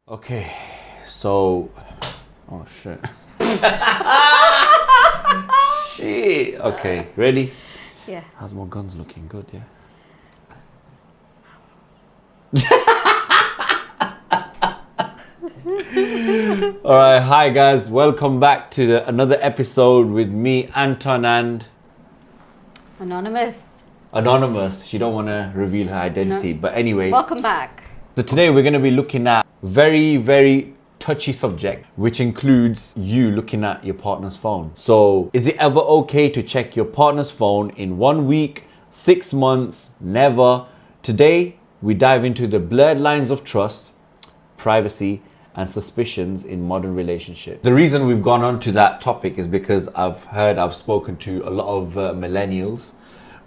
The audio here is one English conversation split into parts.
Okay, so, oh shit. Shit. Okay, ready? Yeah. How's my guns looking? Good, yeah. All right, hi guys. Welcome back to another episode with me, Anton, and Anonymous. She don't want to reveal her identity, No. but anyway. Welcome back. So today we're going to be looking at very, very touchy subject, which includes you looking at your partner's phone. So is it ever okay to check your partner's phone in 1 week, 6 months, never? Today we dive into the blurred lines of trust, privacy, and suspicions in modern relationships. The reason we've gone on to that topic is because I've spoken to a lot of millennials.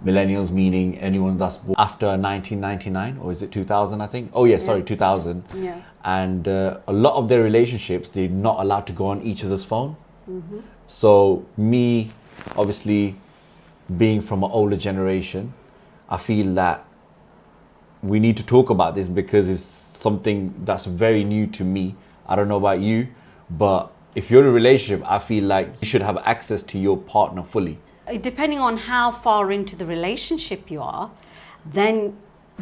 Millennials meaning anyone that's born after 1999, or is it 2000, I think? Oh yeah, sorry, 2000. Yeah. And a lot of their relationships, they're not allowed to go on each other's phone. Mm-hmm. So me, obviously, being from an older generation, I feel that we need to talk about this because it's something that's very new to me. I don't know about you, but if you're in a relationship, I feel like you should have access to your partner fully. Depending on how far into the relationship you are, then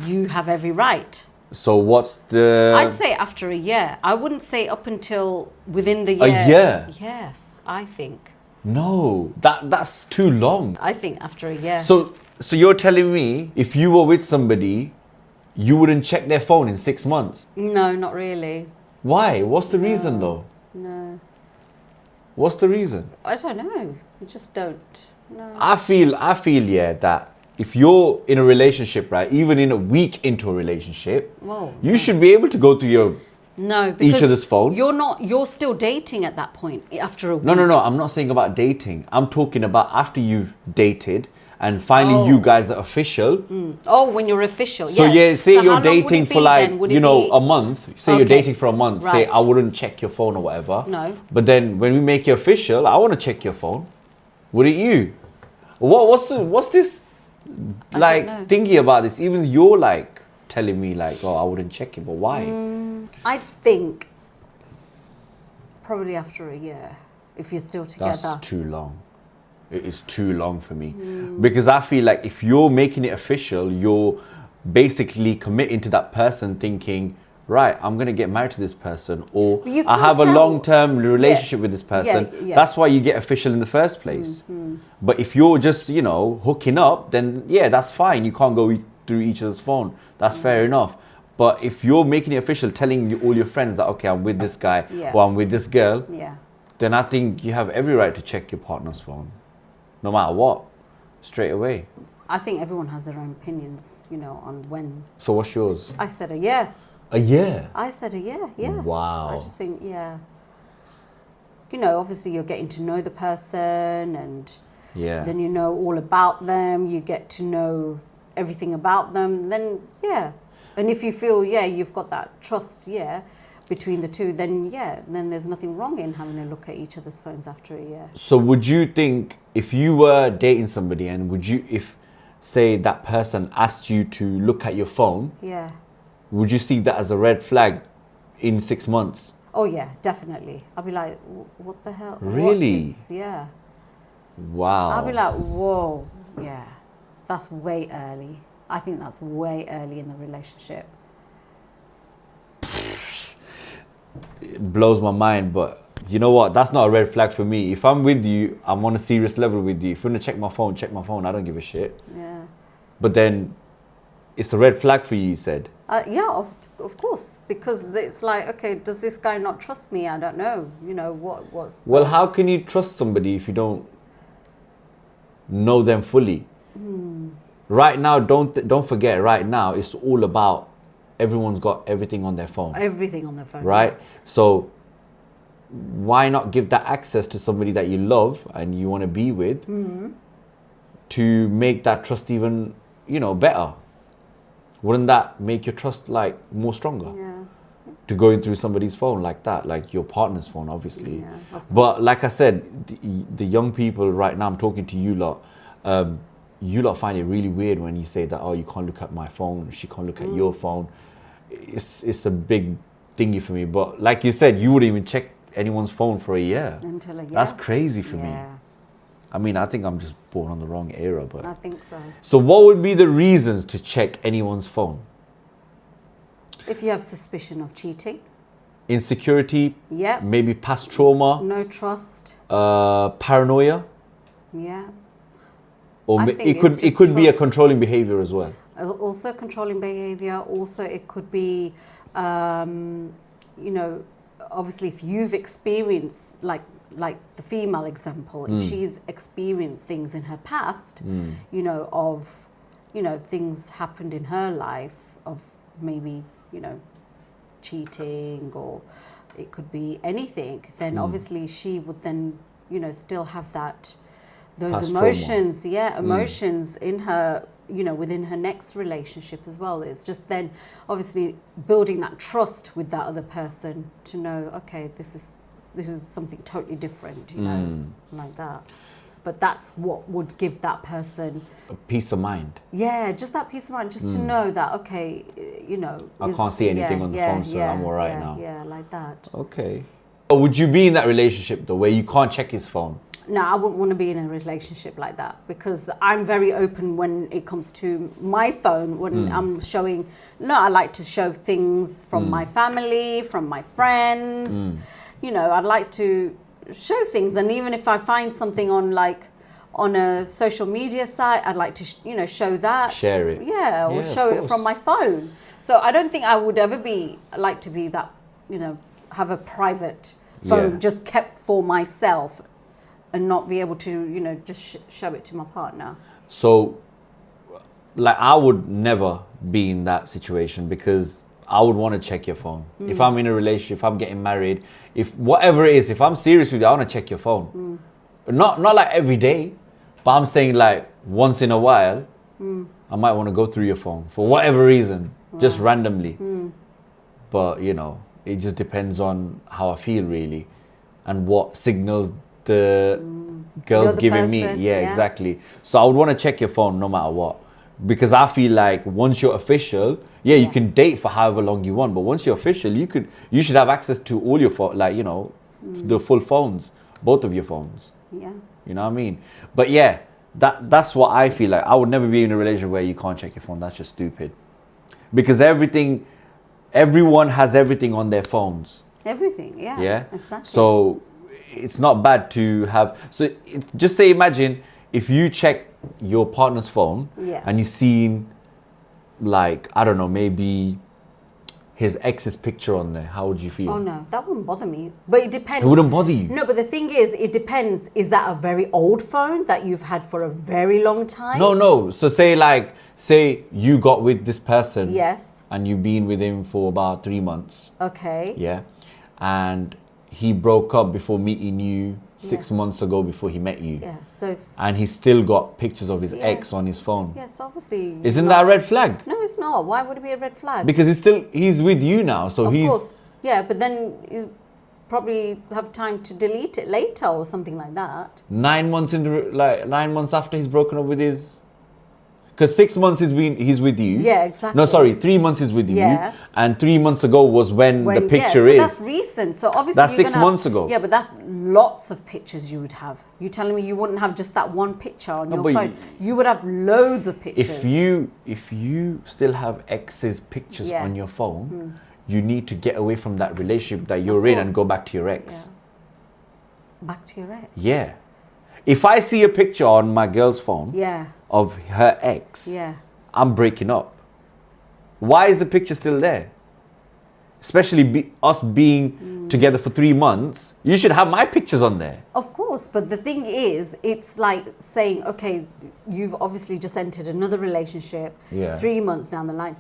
you have every right. So what's the... I'd say after a year. I wouldn't say up until within the year. A year? Yes, I think. No, that's too long. I think after a year. So you're telling me if you were with somebody, you wouldn't check their phone in 6 months? No, not really. Why? What's the reason though? No. What's the reason? I don't know. You just don't. No. I feel yeah, that if you're in a relationship, right, even in a week into a relationship, Whoa. you should be able to go through your No, because each other's phone. You're still dating at that point after a week. No. I'm not saying about dating. I'm talking about after you've dated and finally you guys are official. Oh, when you're official, So yeah. say So you're how long would dating it for be like, then? Would you it know, be- a month. Say you're Okay. dating for a month. Say Right. I wouldn't check your phone or whatever. No. But then when we make you official, I want to check your phone. Wouldn't you? What's this like know. thingy about this? Even you're like telling me like, oh, I wouldn't check it, but why? I think probably after a year, if you're still together. That's too long. It is too long for me. Because I feel like if you're making it official, you're basically committing to that person thinking, right, I'm going to get married to this person, or But you I can't have a tell. long-term relationship with this person. Yeah. That's why you get official in the first place. But if you're just, hooking up, then yeah, that's fine. You can't go through each other's phone. That's fair enough. But if you're making it official, telling all your friends that, okay, I'm with this guy, Yeah. or I'm with this girl, Yeah. then I think you have every right to check your partner's phone. No matter what, straight away. I think everyone has their own opinions, on when. So what's yours? I said a year. A year? I said a year, yes. Wow. I just think, yeah. Obviously you're getting to know the person and Yeah. then you know all about them. You get to know everything about them. Then, yeah. And if you feel, you've got that trust, between the two, then there's nothing wrong in having a look at each other's phones after a year. So would you think if you were dating somebody and if say that person asked you to look at your phone, Yeah. would you see that as a red flag in 6 months? Oh yeah, definitely. I'll be like, what the hell? What Really? is-" yeah. Wow. I'll be like, whoa, yeah, that's way early. I think that's way early in the relationship. It blows my mind, but you know what? That's not a red flag for me. If I'm with you, I'm on a serious level with you. If you want to check my phone, check my phone. I don't give a shit. Yeah. But then it's a red flag for you said. Yeah, of course, because it's like, okay, does this guy not trust me? I don't know. What's... Well, how can you trust somebody if you don't know them fully? Right now, don't forget, right now, it's all about everyone's got everything on their phone. Everything on their phone. Right? So why not give that access to somebody that you love and you want to be with to make that trust even, better? Wouldn't that make your trust like more stronger? Yeah. To going through somebody's phone like that, like your partner's phone, obviously. Yeah, of course. But like I said, the young people right now, I'm talking to you lot, you lot find it really weird when you say that, oh, you can't look at my phone, she can't look at your phone. It's a big thingy for me. But like you said, you wouldn't even check anyone's phone for a year. Until a year. That's crazy for me. Yeah, I mean, I think I'm just born on the wrong era. But I think so. so what would be the reasons to check anyone's phone? If you have suspicion of cheating, Insecurity, yeah, maybe past trauma, no trust, paranoia, yeah. or I ma- think it could it's it just could be a trust. controlling behavior as well. Also controlling behavior. Also, it could be, you know, obviously if you've experienced like the female example, if she's experienced things in her past, you know, of, you know, things happened in her life of maybe, you know, cheating, or it could be anything, then obviously she would then, you know, still have those Past emotions, emotions in her, you know, within her next relationship as well. It's just then obviously building that trust with that other person to know, okay, this is something totally different, you know, like that. But that's what would give that person A peace of mind. yeah, just that peace of mind, just to know that, okay, you know. I can't see anything on the phone, so I'm all right now. Yeah, like that. Okay. Or would you be in that relationship though, where you can't check his phone? No, I wouldn't want to be in a relationship like that, because I'm very open when it comes to my phone. When I'm showing, I like to show things from my family, from my friends. You know, I'd like to show things, and even if I find something on a social media site, I'd like to show that, Share it. or Yeah, show of it course. from my phone. So I don't think I would ever like to be that, you know, have a private phone Yeah. just kept for myself and not be able to, you know, just show it to my partner. So, like, I would never be in that situation, because I would want to check your phone. If I'm in a relationship, if I'm getting married, if whatever it is, if I'm serious with you, I want to check your phone. Not like every day, but I'm saying like once in a while, I might want to go through your phone for whatever reason, just randomly. But, you know, it just depends on how I feel really, and what signals the girl's other giving me. person, Yeah, yeah. exactly. So I would want to check your phone no matter what, because I feel like once you're official, you can date for however long you want, but once you're official, you should have access to all your phone, like, you know, the full phones, both of your phones. Yeah. You know what I mean? But yeah, that's what I feel like. I would never be in a relationship where you can't check your phone. That's just stupid. Because everyone has everything on their phones. Everything, yeah. Yeah? Exactly. So it's not bad to have. So just say, imagine if you check your partner's phone and you seen, like, I don't know, maybe his ex's picture on there. How would you feel? Oh no, that wouldn't bother me. But it depends. It wouldn't bother you? No, but the thing is, it depends. Is that a very old phone that you've had for a very long time? No. So say you got with this person. Yes. And you've been with him for about 3 months. Okay. Yeah. And he broke up before meeting you 6 months ago, before he met you. Yeah. So. And he's still got pictures of his ex on his phone. Yes, obviously. Isn't that a red flag? No, it's not. Why would it be a red flag? Because he's with you now, so of he's. course. Yeah, but then you probably have time to delete it later or something like that. 9 months into 9 months after he's broken up with his. Because 6 months he's with you. Yeah, exactly. No, sorry, 3 months he's with you. Yeah. And 3 months ago was when the picture so is. that's recent. So obviously That's you're 6 gonna have- months ago. Yeah, but that's lots of pictures you would have. You telling me you wouldn't have just that one picture on your but phone? You would have loads of pictures. If you still have ex's pictures on your phone, you need to get away from that relationship that you're in and course. go back to your ex. Yeah. Back to your ex. Yeah. If I see a picture on my girl's phone Yeah. of her ex, Yeah. I'm breaking up. Why is the picture still there? Especially us being together for 3 months, you should have my pictures on there. Of course, but the thing is, it's like saying, okay, you've obviously just entered another relationship. Yeah. 3 months down the line,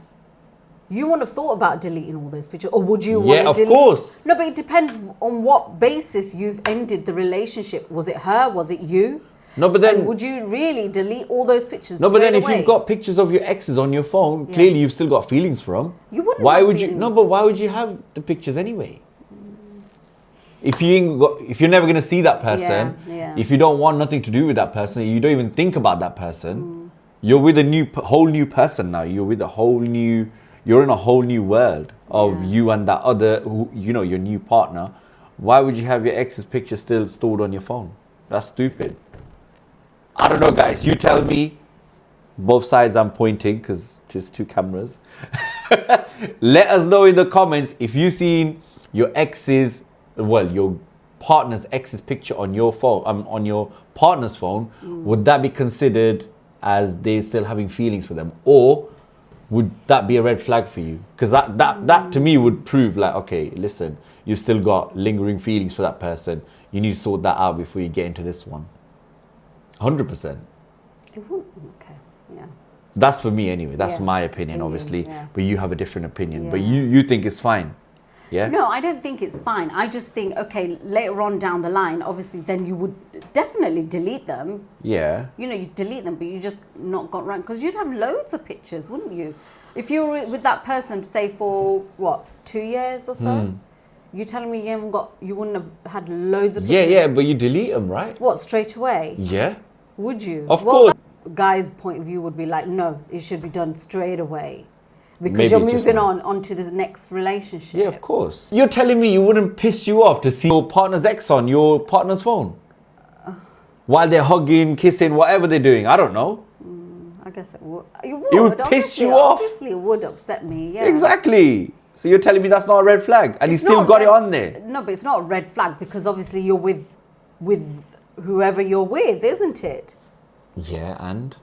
you wouldn't have thought about deleting all those pictures, or would you want to of delete? course. No, but it depends on what basis you've ended the relationship. Was it her? Was it you? No, but then And would you really delete all those pictures? no, but then straight if away? you've got pictures of your exes on your phone, clearly you've still got feelings for them. You wouldn't Why have would you? feelings. No, but why would you have the pictures anyway? If you're never gonna see that person, Yeah. if you don't want nothing to do with that person, you don't even think about that person. You're with a whole new person now. You're with a whole new, you're in a whole new world of Yeah. you and that other, who, you know, your new partner. Why would you have your ex's picture still stored on your phone? That's stupid. I don't know, guys. You tell me. Both sides I'm pointing because there's two cameras. Let us know in the comments if you've seen your ex's, well, your partner's ex's picture on your phone, on your partner's phone. Would that be considered as they still having feelings for them, or would that be a red flag for you? Because that to me would prove like, okay, listen, you've still got lingering feelings for that person. You need to sort that out before you get into this one. 100%. It wouldn't. Okay. Yeah. That's for me anyway. That's Yeah. my opinion, obviously. Yeah. But you have a different opinion. But Yeah. you think it's fine. Yeah? No, I don't think it's fine. I just think, okay, later on down the line, obviously, then you would definitely delete them. Yeah. You know, you delete them, but you just not got around, because you'd have loads of pictures, wouldn't you? If you were with that person, say for what, 2 years or so, you're telling me you wouldn't have had loads of Yeah, pictures? yeah, but you delete them, right? What, straight away? Yeah. Would you? Of Well, course. that guy's point of view would be like, no, it should be done straight away, because Maybe you're it's just moving me. on to the next relationship. Yeah, of course. You're telling me you wouldn't piss you off to see your partner's ex on your partner's phone? While they're hugging, kissing, whatever they're doing. I don't know. I guess it would. It would piss obviously, you off. Obviously, it would upset me. Yeah. Exactly. So you're telling me that's not a red flag, and It's you still not got it red- on there. No, but it's not a red flag, because obviously you're with whoever you're with, isn't it? Yeah, and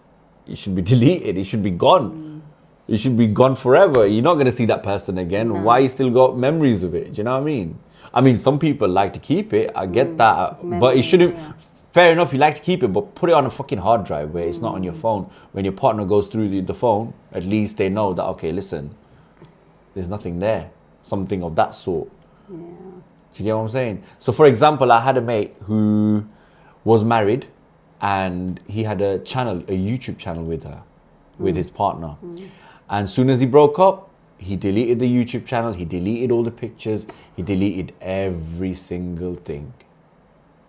it should be deleted. It should be gone. It should be gone forever. You're not going to see that person again. Why you still got memories of it? Do you know what I mean? I mean, some people like to keep it. I get that. it's But it memories, shouldn't... yeah. Fair enough, you like to keep it, but put it on a fucking hard drive where it's not on your phone. When your partner goes through the phone, at least they know that, okay, listen, there's nothing there. Something of that sort. Yeah. Do you get what I'm saying? So, for example, I had a mate who was married and he had a YouTube channel with her, with his partner. And as soon as he broke up, he deleted the YouTube channel, he deleted all the pictures, he deleted every single thing.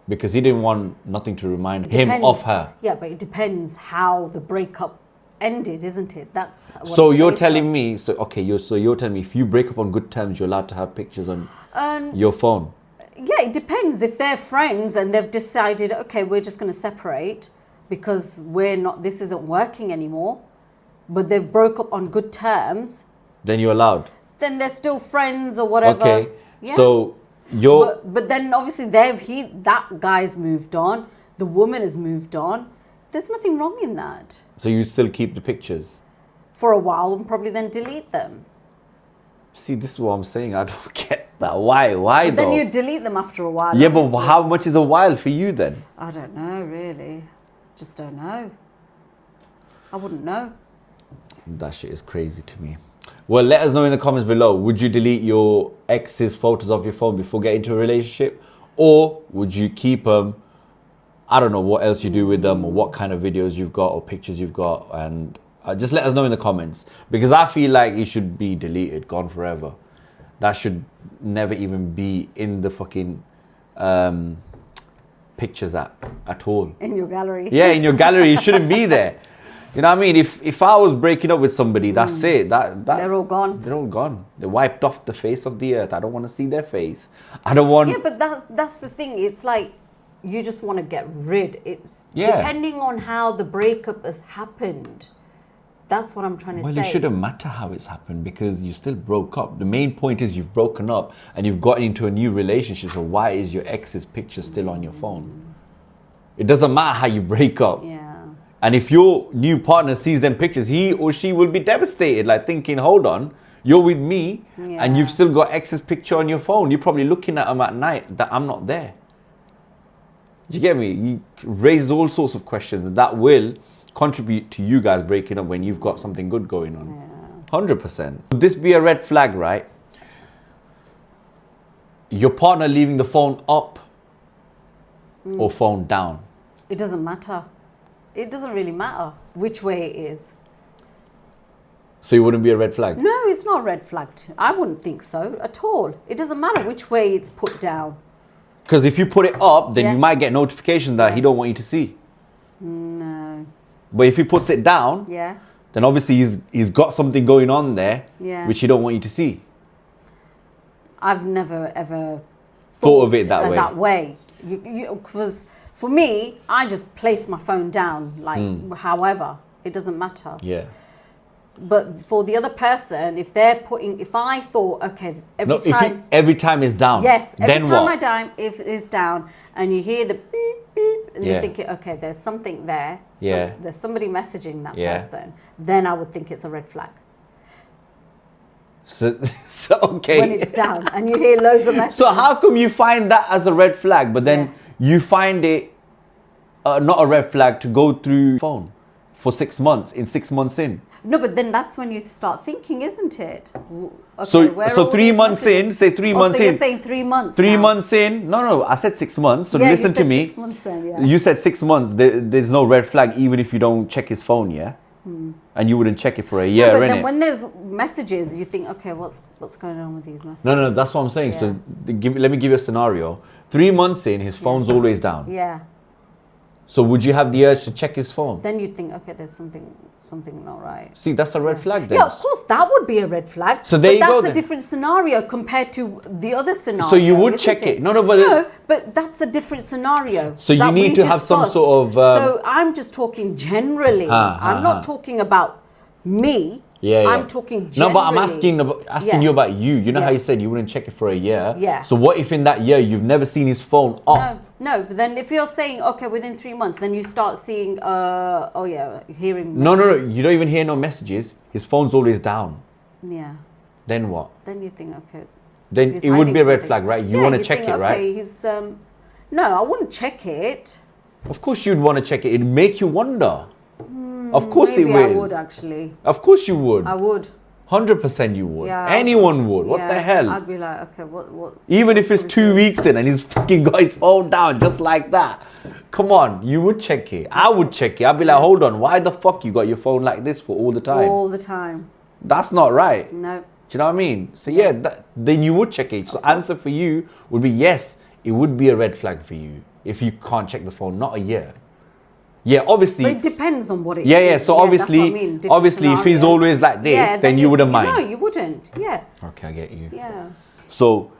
Because he didn't want nothing to remind him of her. Yeah, but it depends how the breakup ended, isn't it? That's what So it's you're based telling on. me, you're telling me if you break up on good terms, you're allowed to have pictures on your phone? Yeah, it depends. If they're friends and they've decided, okay, we're just going to separate because this isn't working anymore, but they've broke up on good terms, Then you're allowed. then they're still friends or whatever. Okay. Yeah. So you're... But then obviously that guy's moved on, the woman has moved on. There's nothing wrong in that. So you still keep the pictures? For a while and probably then delete them. See, this is what I'm saying. I don't get that. Why? Why But though? then you delete them after a while. Yeah, but obviously. how much is a while for you then? I don't know, really. Just don't know. I wouldn't know. That shit is crazy to me. Well, let us know in the comments below. Would you delete your ex's photos off your phone before getting into a relationship? Or would you keep them? I don't know what else you do with them, or what kind of videos you've got or pictures you've got. And just let us know in the comments. Because I feel like it should be deleted, gone forever. That should never even be in the fucking pictures app at all. In your gallery. Yeah, in your gallery, it shouldn't be there. You know what I mean? If I was breaking up with somebody, that's it. They're all gone. They're all gone. They're wiped off the face of the earth. I don't want to see their face. I don't want... Yeah, but that's the thing. It's like you just want to get rid. It's Yeah. depending on how the breakup has happened. That's what I'm trying to Well, say. it shouldn't matter how it's happened because you still broke up. The main point is you've broken up and you've gotten into a new relationship. So why is your ex's picture still on your phone? It doesn't matter how you break up. Yeah. And if your new partner sees them pictures, he or she will be devastated, like thinking, hold on, you're with me and you've still got ex's picture on your phone. You're probably looking at them at night that I'm not there. Do you get me? You raise all sorts of questions that will contribute to you guys breaking up when you've got something good going on. Yeah. 100%. Would this be a red flag, right? Your partner leaving the phone up or phone down? It doesn't matter. It doesn't really matter which way it is. So it wouldn't be a red flag? No, it's not a red flag. I wouldn't think so at all. It doesn't matter which way it's put down. Because if you put it up, then Yeah. you might get notification that he don't want you to see. No. But if he puts it down, Yeah. then obviously he's got something going on there, Yeah. which he don't want you to see. I've never ever Thought of it that way. That way, because for me, I just place my phone down. Like, however, it doesn't matter. Yeah. But for the other person, if I thought, okay, every time it's down. yes, every then time what? if it's down, and you hear the beep beep, and Yeah. you're thinking, okay, there's something there. Yeah. There's somebody messaging that Yeah. person. Then I would think it's a red flag. So okay. When it's down, and you hear loads of messages. So how come you find that as a red flag, but then you find it not a red flag to go through phone for 6 months, 6 months in? No, but then that's when you start thinking, isn't it? Okay, So where are so all 3 these months in, messages? say 3 months so in. you're saying 3 months 3 now. months in. No, I said 6 months. So Yeah, listen you to said me. 6 months in, yeah. You said 6 months. There's no red flag even if you don't check his phone, yeah? And you wouldn't check it for a year, But innit? then when there's messages, you think, okay, what's going on with these messages? No, that's what I'm saying. Yeah. So let me give you a scenario. 3 months in, his phone's always down. Yeah. So would you have the urge to check his phone? Then you'd think, okay, there's something not right. See, that's a red flag then. Yeah, of course, that would be a red flag. So there but you go that's a then. different scenario compared to the other scenario. So you would isn't check it. No, No, but that's a different scenario. So you that need we to have some discussed. sort of, So I'm just talking generally. I'm not talking about me. Yeah. I'm talking No, generally. but I'm asking you about you. You know how Yeah. you said you wouldn't check it for a year? Yeah. So what if in that year you've never seen his phone off? No, but then if you're saying, okay, within 3 months, then you start seeing, hearing. No. You don't even hear no messages. His phone's always down. Yeah. Then what? Then you think, okay. Then he's it would hiding be a red something. flag, right? You Yeah, want to you check think, it, right? Okay, he's. No, I wouldn't check it. Of course you'd want to check it. It'd make you wonder. Of course Maybe it will. I would actually. Of course you would. I would. 100% you would. Yeah. Anyone would. What Yeah, the hell? I'd be like, okay, what? Even if it's 2 weeks in and he's fucking got his phone down just like that. Come on, you would check it. I would check it. I'd be like, hold on, why the fuck you got your phone like this for all the time? All the time. That's not right. No. Do you know what I mean? So yeah, then you would check it. So answer for you would be yes, it would be a red flag for you if you can't check the phone, not a year. Yeah, obviously. But it depends on what it is. Yeah. So that's obviously, what I mean, different obviously, if he's scenarios. always like this, Yeah, then you wouldn't mind. No, you wouldn't. Yeah. Okay, I get you. Yeah. So,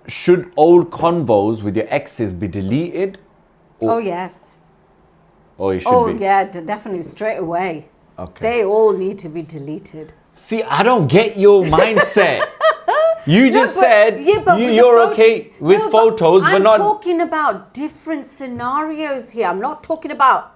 should old convos with your exes be deleted? Oh yes. Or it should be? Yeah, definitely straight away. Okay. They all need to be deleted. See, I don't get your mindset. You just said with you're the okay with No, photos, but not. I'm talking about different scenarios here. I'm not talking about.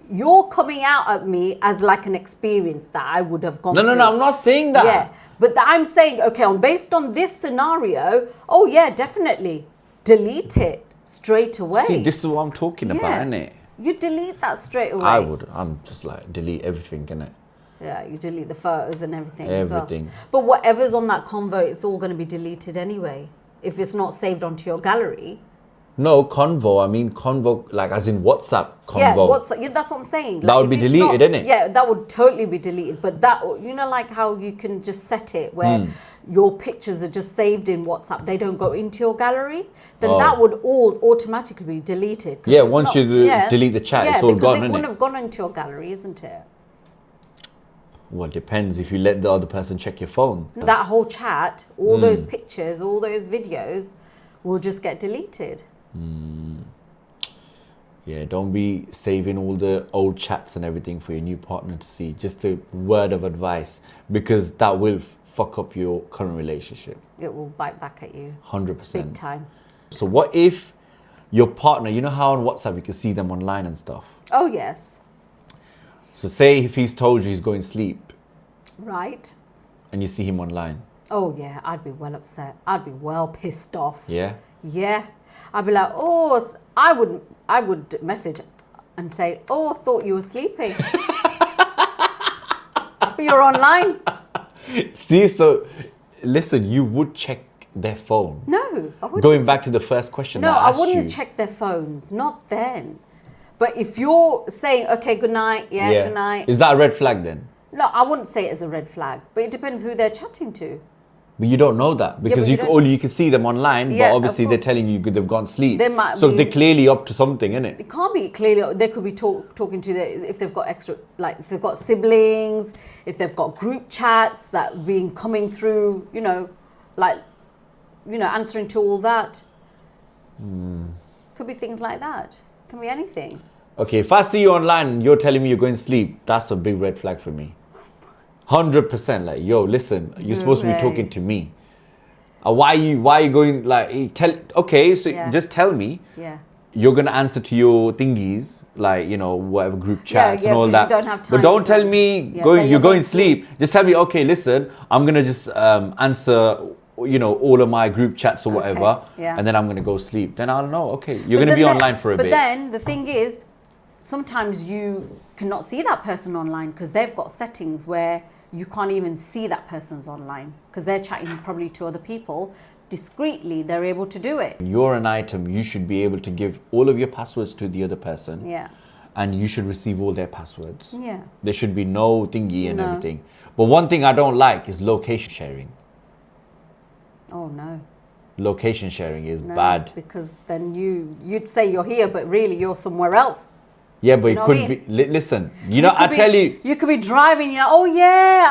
You're coming out at me as like an experience that I would have gone through. No, I'm not saying that. Yeah, but I'm saying, okay, based on this scenario, oh yeah, definitely delete it straight away. See, this is what I'm talking about, isn't it? You delete that straight away. I would. I'm just like, delete everything, innit? Yeah, you delete the photos and everything. as well. Everything. But whatever's on that convo, it's all going to be deleted anyway. If it's not saved onto your gallery. No, convo. I mean convo, like as in WhatsApp convo. Yeah, WhatsApp. Yeah, that's what I'm saying. That would if be it's deleted, not, innit? Yeah, that would totally be deleted. But that, like how you can just set it where your pictures are just saved in WhatsApp, they don't go into your gallery, then that would all automatically be deleted. Yeah, once you delete the chat, it's all gone, because it innit? wouldn't have gone into your gallery, isn't it? Well, it depends if you let the other person check your phone. That whole chat, all those pictures, all those videos will just get deleted. Yeah, don't be saving all the old chats and everything for your new partner to see. Just a word of advice, because that will fuck up your current relationship. It will bite back at you. 100%. Big time. So what if your partner, you know how on WhatsApp you can see them online and stuff? Oh, yes. So say if he's told you he's going to sleep Right. and you see him online. Oh, yeah, I'd be well upset. I'd be well pissed off. Yeah? Yeah. I'd be like, I would message and say, I thought you were sleeping. But you're online. See, so listen, you would check their phone. No, I wouldn't. Going back to the first question No, that I I asked wouldn't you. check their phones. Not then. But if you're saying, okay, good night, good night. Is that a red flag then? No, I wouldn't say it as a red flag. But it depends who they're chatting to. But you don't know that because but you you can, don't- only you can see them online, Yeah, but of obviously they're course. telling you they've gone to sleep. They might so be- they're clearly up to something, innit? It can't be clearly. They could be talking to if they've got extra, like if they've got siblings, if they've got group chats that been coming through, answering to all that. Could be things like that. Can be anything. Okay, if I see you online and you're telling me you're going to sleep, that's a big red flag for me. 100%. Like, yo, listen, you're supposed to be talking to me. Why are you going, like, Yeah. just tell me. Yeah. You're going to answer to your thingies, like, whatever group chats yeah, and all 'cause that. you don't have But time don't to- tell me Yeah, that you're going to sleep. Just tell me, okay, listen, I'm going to just answer, all of my group chats or whatever. yeah. And then I'm going to go sleep. Then I'll know, okay, you're But going to be then online for a but bit. But then the thing is, sometimes you cannot see that person online because they've got settings where you can't even see that person's online because they're chatting probably to other people. Discreetly, they're able to do it. You're an item, you should be able to give all of your passwords to the other person. Yeah. And you should receive all their passwords. Yeah. There should be no thingy and No. everything. But one thing I don't like is location sharing. Oh no. Location sharing is No, bad. because then you'd say you're here, but really you're somewhere else. Yeah, but it know could what I be. Listen, I could tell be, you. you could be driving. Yeah, oh yeah,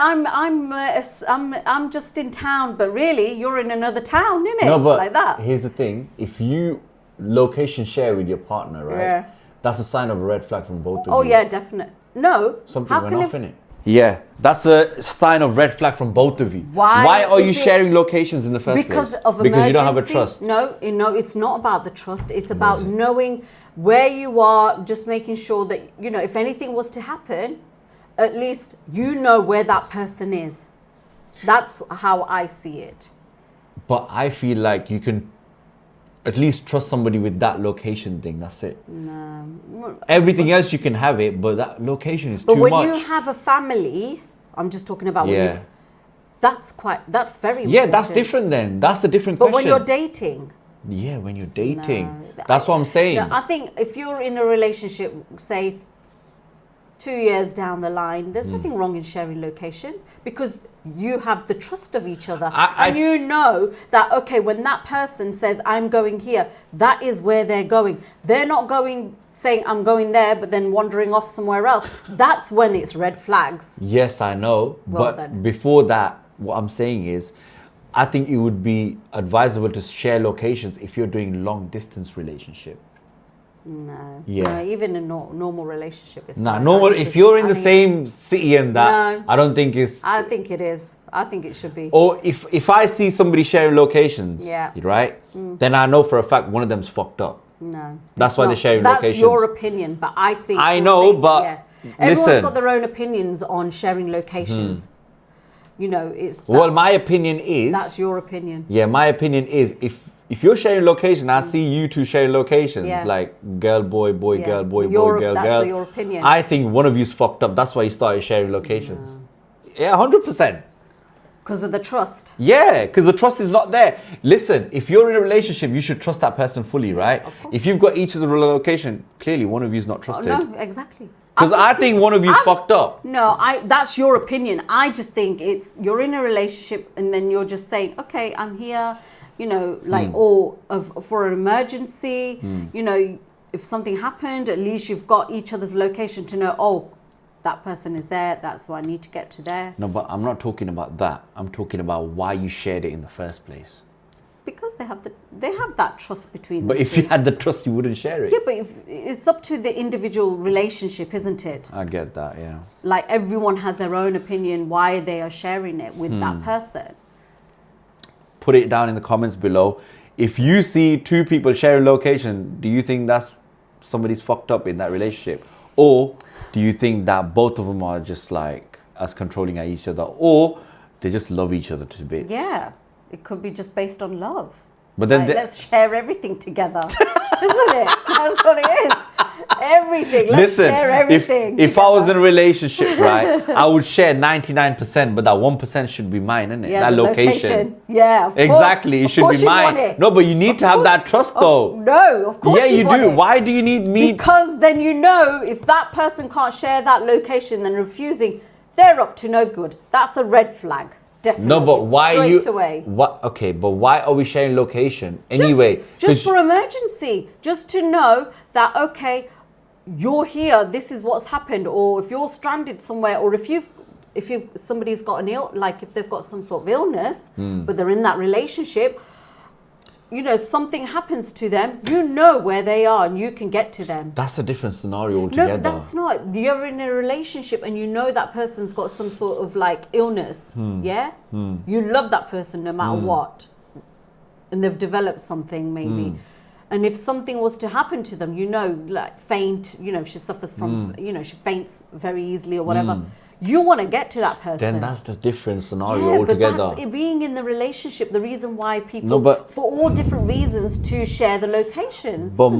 I'm just in town, but really you're in another town, innit? No, but like that. here's the thing: if you location share with your partner, right? Yeah. That's a sign of a red flag from both of Oh you. yeah, definitely. No. Something how went can off in it. Yeah, that's a sign of red flag from both of you. Why are you is it- sharing locations in the first because place? of Because emergency? you don't have a trust. No, it's not about the trust. It's about knowing where you are, just making sure that, if anything was to happen, at least you know where that person is. That's how I see it. But I feel like you can at least trust somebody with that location thing. That's it. No. Everything else you can have it, but that location is But too when much. you have a family, I'm just talking about when Yeah. you, that's very important. Yeah, that's different then. That's a different But question. when you're dating, Yeah, when you're dating. No, That's what I'm saying. no, I think if you're in a relationship, say 2 years down the line, there's Hmm. nothing wrong in sharing location because you have the trust of each other. I- And you know that, okay, when that person says, I'm going here, that is where they're going. They're not going, saying, I'm going there, but then wandering off somewhere else. That's when it's red flags. Yes, I know. Well but then. before that, what I'm saying is, I think it would be advisable to share locations if you're doing long distance relationship. No. Yeah. No, even a normal relationship is Nah, fine. normal. I think If it's- you're in I the think- same city and that, No. I don't think it's. I think it is. I think it should be. Or if I see somebody sharing locations, Yeah. right, then I know for a fact one of them's fucked up. No. That's it's why not. they're sharing That's locations. your opinion, but I think I you're know, safe, but everyone's listen. got their own opinions on sharing locations. It's Well, my opinion is. that's your opinion. Yeah, my opinion is if you're sharing location, I see you two sharing locations, Yeah. like girl, boy, boy, Yeah. girl, boy, Your- boy, girl, that's girl. your opinion. I think one of you's fucked up. That's why you started sharing locations. Yeah, 100%. Because of the trust. Yeah, because the trust is not there. Listen, if you're in a relationship, you should trust that person fully, right? of course. If you've got each other location, clearly one of you's not Oh, trusted. no, exactly. Because I think one of you's fucked up. No, that's your opinion. I just think you're in a relationship and then you're just saying, okay, I'm here, for an emergency, if something happened, at least you've got each other's location to know, oh, that person is there, that's why I need to get to there. No, but I'm not talking about that. I'm talking about why you shared it in the first place. Because they have that trust between But them if two. you had the trust, you wouldn't share it. Yeah, but it's up to the individual relationship, isn't it? I get that, yeah. Like everyone has their own opinion why they are sharing it with that person. Put it down in the comments below. If you see two people sharing location, do you think that's somebody's fucked up in that relationship? Or do you think that both of them are just like as controlling at each other? Or they just love each other to bits? Yeah, it could be just based on love. But It's then like, the- let's share everything together, isn't it? That's what it is. Everything. Let's Listen, share everything. if I was in together. a relationship, right, I would share 99%, but that 1% should be mine, isn't it? Yeah, that the location. Yeah, of Exactly, it course. should Of course be you'd want mine. it. No, but you need Of to have course- that trust though. No, of course Yeah, you want do. it. Why do you need me? Because then you know if that person can't share that location, then refusing, they're up to no good. That's a red flag Definitely. No, but why are you? Straight away. What? Okay, but why are we sharing location anyway? Just for emergency, just to know that okay, you're here. This is what's happened, or if you're stranded somewhere, or if somebody's got an like if they've got some sort of illness, but they're in that relationship. You know, something happens to them, you know where they are and you can get to them. That's a different scenario altogether. No, that's not. You're in a relationship and you know that person's got some sort of like illness. Yeah? You love that person no matter what. And they've developed something maybe. And if something was to happen to them, you know, like faint, you know, if she suffers from, you know, she faints very easily or whatever. You want to get to that person. Then that's the different scenario altogether. But that's it being in the relationship, the reason why people, for all different reasons, to share the locations. But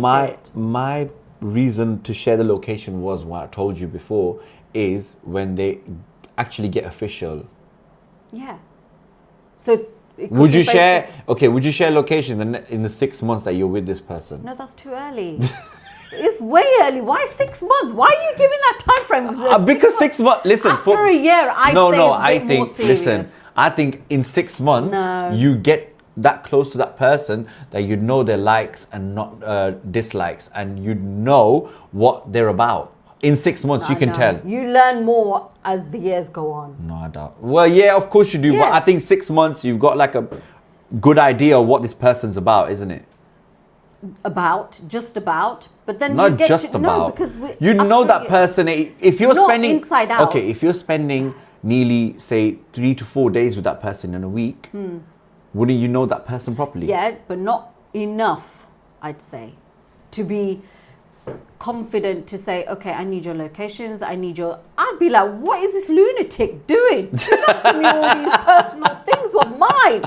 my reason to share the location was what I told you before, is when they actually get official. Yeah. So would you share? Okay, would you share location in the 6 months that you're with this person? No, that's too early. It's way early. Why 6 months? Why are you giving that time frame? Because 6 months. Listen, after a year, I'd say more serious. Listen, I think in 6 months you get that close to that person that you know their likes and not dislikes, and you know what they're about. In 6 months, you can tell. You learn more as the years go on. No, I doubt. Well, yeah, of course you do. Yes. But I think 6 months, you've got like a good idea of what this person's about, isn't it? Just about, but then not you get just to about. know because you know that person. If you're not spending inside out. Okay, if you're spending nearly say 3 to 4 days with that person in a week, wouldn't you know that person properly? Yeah, but not enough, I'd say, to be confident to say, okay, I need your locations, I'd be like, what is this lunatic doing? He's asking me all these personal things of mine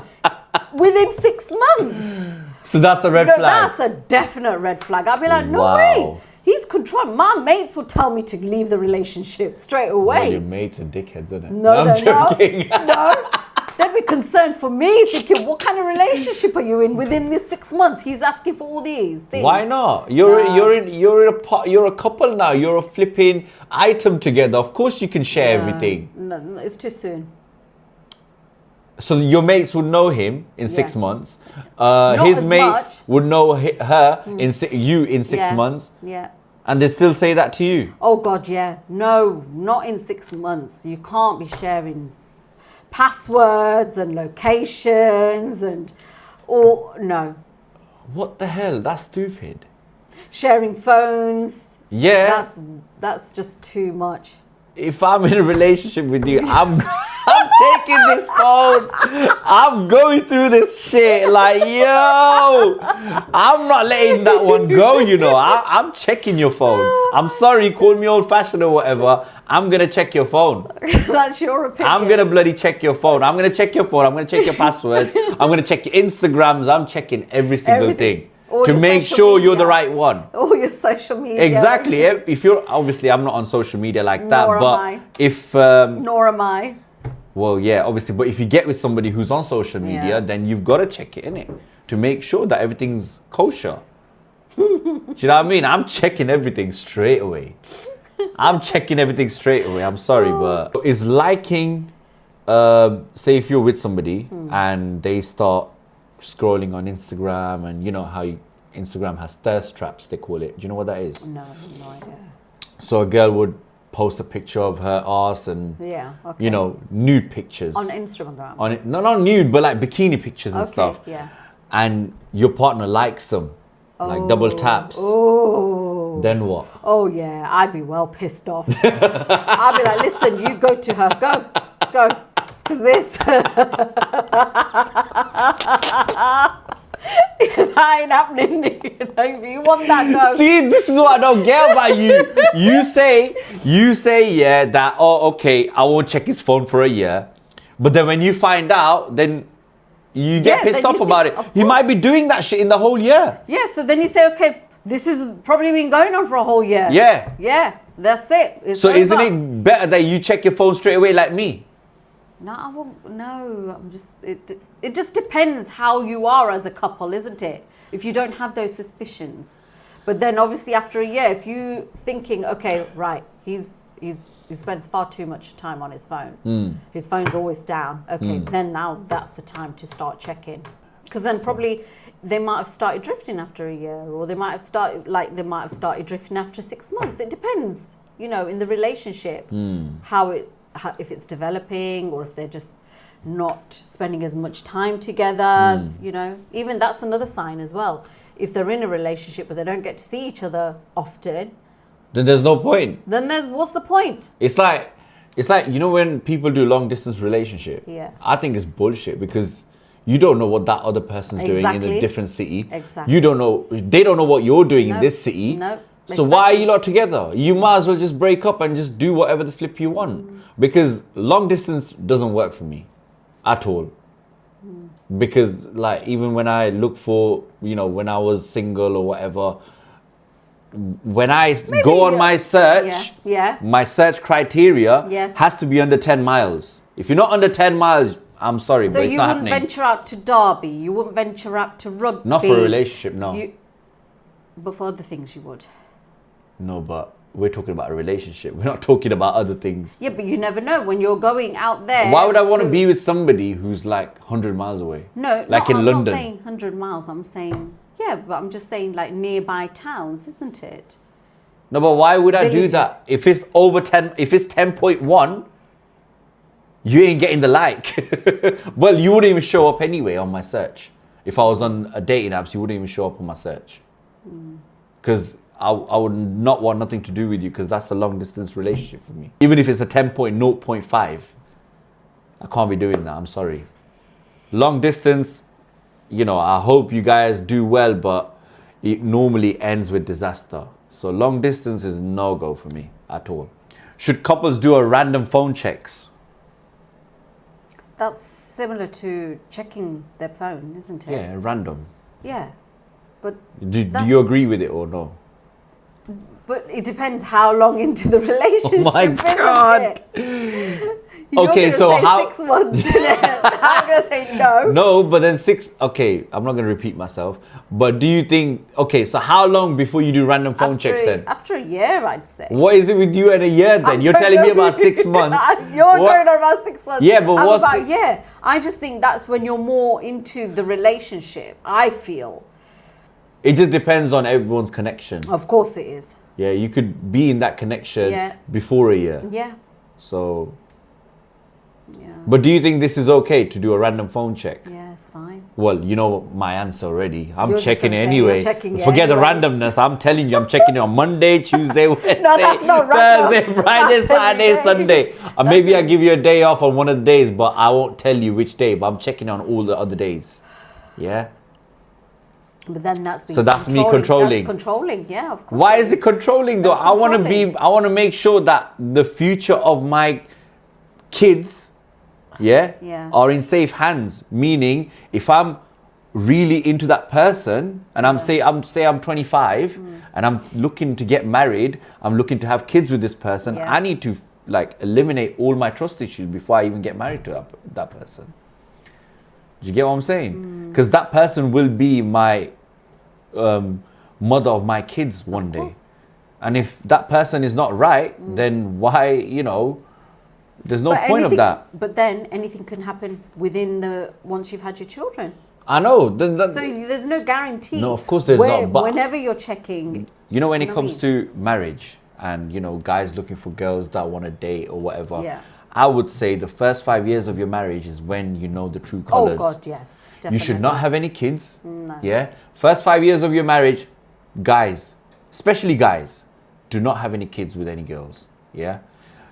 within 6 months. So that's a red flag? That's a definite red flag. I'd be like, no way. He's controlling. My mates will tell me to leave the relationship straight away. Well, your mates are dickheads, isn't it? No, I'm joking. No. They'd be concerned for me, thinking, what kind of relationship are you in within this 6 months? He's asking for all these things. Why not? You're a couple now. You're a flipping item together. Of course you can share everything. No, it's too soon. So your mates would know him in 6 months. Not his as mates much. would know her in you in 6 months. Yeah. And they still say that to you. Oh God, yeah. No, not in 6 months. You can't be sharing passwords and locations no. What the hell? That's stupid. Sharing phones. Yeah. That's just too much. If I'm in a relationship with you, I'm taking this phone. I'm going through this shit. Like, yo, I'm not letting that one go, you know. I'm checking your phone. I'm sorry, you call me old fashioned or whatever. I'm going to check your phone. That's your opinion. I'm going to bloody check your phone. I'm going to check your phone. I'm going to check your passwords. I'm going to check your Instagrams. I'm checking every single thing. To make sure you're the right one. All your social media. Exactly. If you're, obviously, I'm not on social media like that. Nor but am I. if Nor am I. Well, yeah, obviously. But if you get with somebody who's on social media, then you've got to check it, innit? To make sure that everything's kosher. Do you know what I mean? I'm checking everything straight away. I'm sorry, but is liking, say if you're with somebody and they start scrolling on Instagram, and you know how Instagram has thirst traps, they call it. Do you know what that is? No, no idea. So a girl would post a picture of her ass and you know, nude pictures on Instagram. On it, no, not nude, but like bikini pictures and stuff. Yeah. And your partner likes them, like double taps. Oh. Then what? Oh yeah, I'd be well pissed off. I'd be like, listen, you go to her, go. This that ain't happening. If you want that, go. See, this is what I don't get about you. You say yeah that okay, I won't check his phone for a year, but then when you find out, then you get pissed off about it. He might be doing that shit in the whole year. Yeah, so then you say, okay, this has probably been going on for a whole year. Yeah, that's it. It's so over. Isn't it better that you check your phone straight away like me? No, I won't. No, I'm just. It just depends how you are as a couple, isn't it? If you don't have those suspicions, but then obviously after a year, if you thinking, okay, right, he's He spends far too much time on his phone. His phone's always down. Okay, then now that's the time to start checking. Because then probably they might have started drifting after a year, or they might have started drifting after 6 months. It depends, in the relationship, if it's developing, or if they're just not spending as much time together. Even that's another sign as well. If they're in a relationship but they don't get to see each other often, then there's no point. Then what's the point? It's like when people do long distance relationship. Yeah. I think it's bullshit because you don't know what that other person's doing in a different city. Exactly. They don't know what you're doing in this city. No. So why are you lot together? You might as well just break up and just do whatever the flip you want. Because long distance doesn't work for me at all. Because even when I look for, when I was single or whatever, when I go on my search, my search criteria has to be under 10 miles. If you're not under 10 miles, I'm sorry, but it's not happening. So you wouldn't venture out to Derby, you wouldn't venture out to rugby. Not for a relationship, no. But for other things you would. No, but we're talking about a relationship. We're not talking about other things. Yeah, but you never know when you're going out there. Why would I want to be with somebody who's 100 miles away? No, in London. I'm not saying 100 miles. I'm saying, but I'm just saying nearby towns, isn't it? No, but why would I do that? If it's over 10, if it's 10.1, you ain't getting the Well, you wouldn't even show up anyway on my search. If I was on a dating apps, you wouldn't even show up on my search. Because I would not want nothing to do with you because that's a long distance relationship for me. Even if it's a 10.0.5, I can't be doing that. I'm sorry. Long distance, I hope you guys do well, but it normally ends with disaster. So long distance is no-go for me at all. Should couples do a random phone checks? That's similar to checking their phone, isn't it? Yeah, random. Yeah. But do you agree with it or no? But it depends how long into the relationship, oh my God. Isn't it? Okay, so how 6 months in it. I'm gonna say no. No, but then 6. Okay, I'm not gonna repeat myself. But do you think? Okay, so how long before you do random phone checks then? After a year, I'd say. What is it with you and a year then? You're telling me about 6 months. You're going on about 6 months. Yeah, but what's about yeah? I just think that's when you're more into the relationship. I feel. It just depends on everyone's connection. Of course, it is. Yeah, you could be in that connection before a year. Yeah. So. Yeah. But do you think this is okay to do a random phone check? Yeah, it's fine. Well, you know my answer already. I'm You're checking it say anyway. Forget the randomness. I'm telling you, I'm checking it on Monday, Tuesday, Wednesday, no, that's not random. Thursday, Friday, Saturday, Sunday. Maybe I give you a day off on one of the days, but I won't tell you which day. But I'm checking on all the other days. Yeah. But then that's so that's me controlling. That's controlling, yeah, of course. Why is it controlling though? I want to make sure that the future of my kids. Are in safe hands. Meaning, if I'm really into that person, and I'm 25, and I'm looking to get married, I'm looking to have kids with this person. I need to eliminate all my trust issues before I even get married to that person. Do you get what I'm saying? Because that person will be my mother of my kids one day. And if that person is not right, then why, there's no point of that. But then anything can happen once you've had your children. I know. So there's no guarantee. No, of course there's not. But whenever you're checking. When it comes to marriage and, guys looking for girls that want to date or whatever, I would say the first 5 years of your marriage is when you know the true colors. Oh, God, yes. Definitely. You should not have any kids. No. Yeah. First 5 years of your marriage, guys, especially guys, do not have any kids with any girls. Yeah.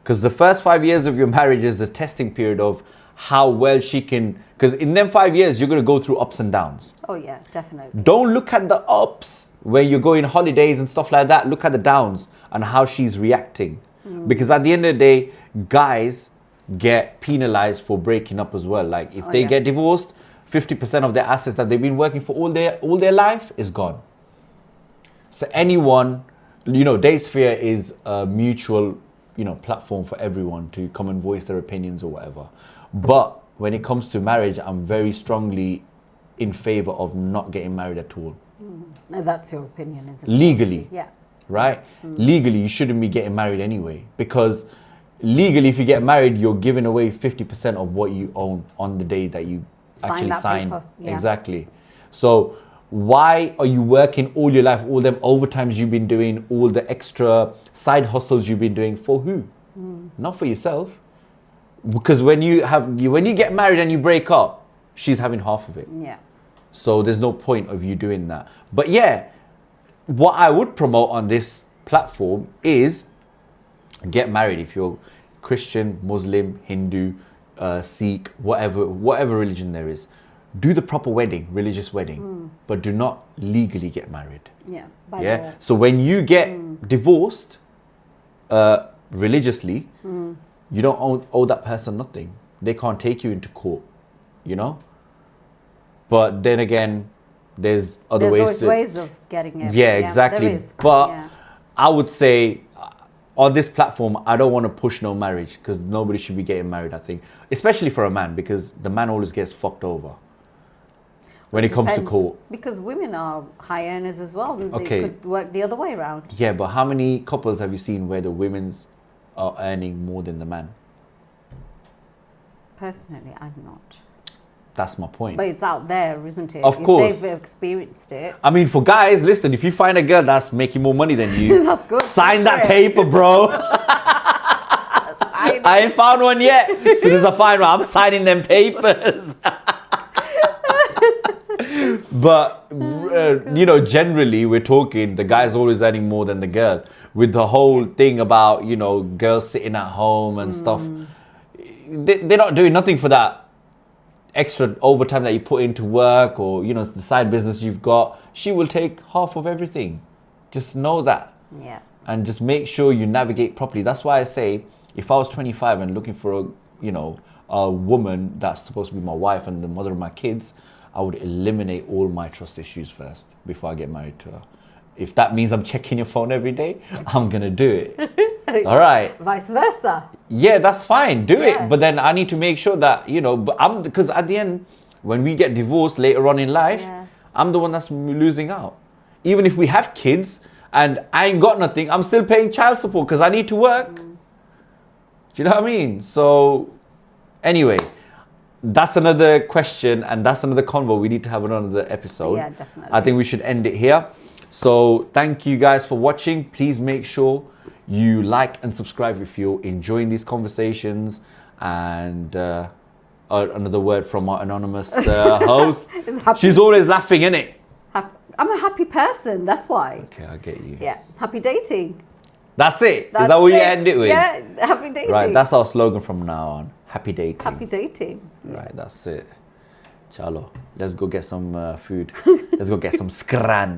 Because the first 5 years of your marriage is the testing period of how well she can. Because in them 5 years, you're going to go through ups and downs. Oh, yeah, definitely. Don't look at the ups where you're going holidays and stuff like that. Look at the downs and how she's reacting. Because at the end of the day, guys get penalized for breaking up as well. If they get divorced, 50% of their assets that they've been working for all their life is gone. So anyone, Datesphere is a mutual platform for everyone to come and voice their opinions or whatever. But when it comes to marriage, I'm very strongly in favor of not getting married at all. No, that's your opinion, isn't it? Legally. Yeah. Right? Legally, you shouldn't be getting married anyway. Because legally, if you get married, you're giving away 50% of what you own on the day that you actually that sign. paper. Yeah. Exactly. So why are you working all your life, all them overtimes you've been doing, all the extra side hustles you've been doing for who? Not for yourself. Because when you get married and you break up, she's having half of it. Yeah. So there's no point of you doing that. But yeah, what I would promote on this platform is get married if you're Christian, Muslim, Hindu, Sikh, whatever religion there is. Do the proper wedding, religious wedding, but do not legally get married. Yeah. By Yeah. law. So when you get divorced religiously, you don't owe that person nothing. They can't take you into court, you know. But then again, there's other There's ways. always ways of getting it. Yeah, exactly. There is. But Yeah. I would say on this platform, I don't want to push no marriage because nobody should be getting married, I think. Especially for a man, because the man always gets fucked over when it comes to Depends, court. because women are high earners as well. And Okay. They could work the other way around. Yeah, but how many couples have you seen where the women's are earning more than the man? Personally, I'm not. That's my point. But it's out there, isn't it? Of course. If they've experienced it. I mean, for guys, listen, if you find a girl that's making more money than you, That's good. sign Good that for it. paper, bro. Sign I ain't found one yet. As soon as I find one, I'm signing them papers. But, generally, we're talking, the guy's always earning more than the girl. With the whole thing about, girls sitting at home and stuff. They're not doing nothing for that extra overtime that you put into work or, the side business you've got. She will take half of everything. Just know that. Yeah. And just make sure you navigate properly. That's why I say, if I was 25 and looking for a woman that's supposed to be my wife and the mother of my kids, I would eliminate all my trust issues first before I get married to her. If that means I'm checking your phone every day, I'm gonna do it. All right. Vice versa. Yeah, that's fine. Do Yeah. it. But then I need to make sure that, because at the end, when we get divorced later on in life, Yeah. I'm the one that's losing out. Even if we have kids and I ain't got nothing, I'm still paying child support because I need to work. Do you know what I mean? So, anyway, that's another question and that's another convo. We need to have another episode. Yeah, definitely. I think we should end it here. So, thank you guys for watching. Please make sure you like and subscribe if you're enjoying these conversations. And another word from our anonymous host. She's always laughing, innit? I'm a happy person, that's why. Okay, I get you. Yeah, happy dating. That's it. That's Is that what you it. end it with? Yeah, happy dating. Right, that's our slogan from now on. Happy dating. Happy dating. Right, that's it. Chalo. Let's go get some food. Let's go get some scran.